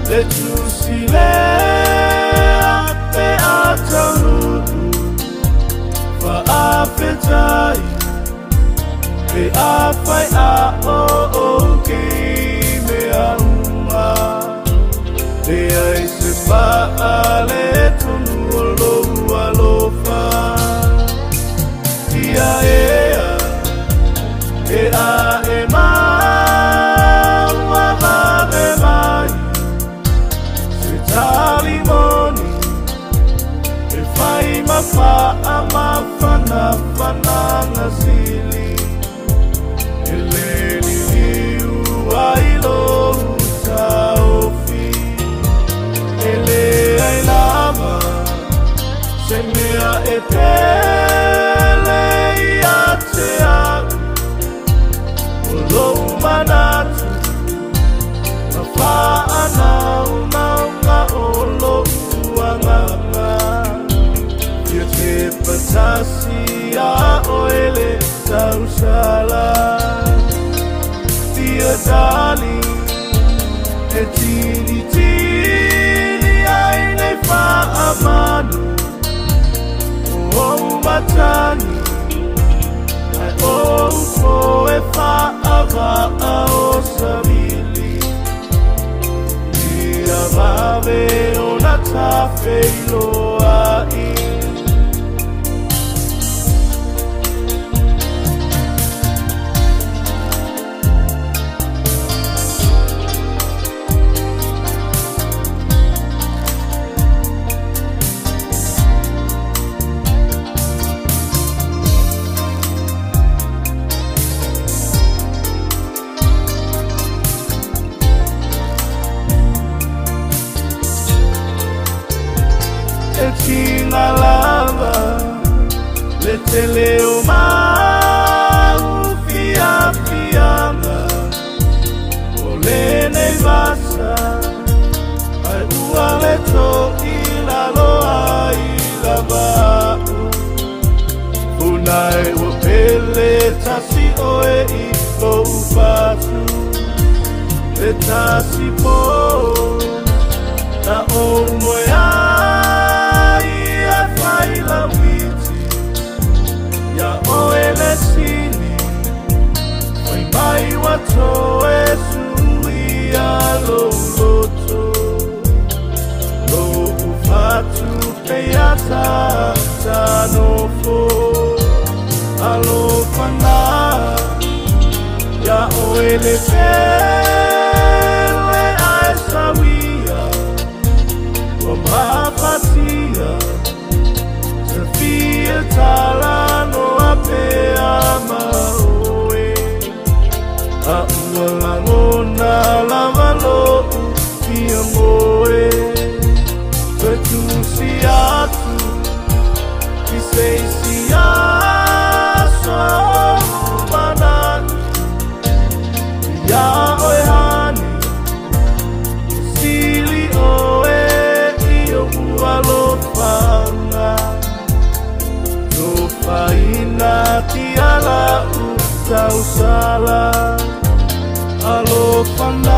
Le tusile ape atarudu fa afetai pe afai a o ke me auma te ai se pa ale tunu lo alofa ia e a e ma Talimoni e fai mafana ngasili ele liu ailo taofi ele ai lava se mea e pele iatea lo manatu mafana Fantasia oele sausala Tia dali e tini aine fa amanu O matani ai o e fa ava o sabili Ia vave ona tafe loai Tina lava le teleo mau fianga ole nei vasa ai uale to ila loa ila vau unai o pele tasi oe I lo upatu le tasi po na o moia la witi ya oele sini oi mai wato esui alo loto lo ufatu peyata tanofo alo pana ya oele pele aesawia wa mapatia Fia talano ape ama oe A ualangona lavalo Fia moe Betu si atu Ki sei si aso manani Ya oe hani Sili oe Iyo ualofanga Faina tiala usau sala alo panda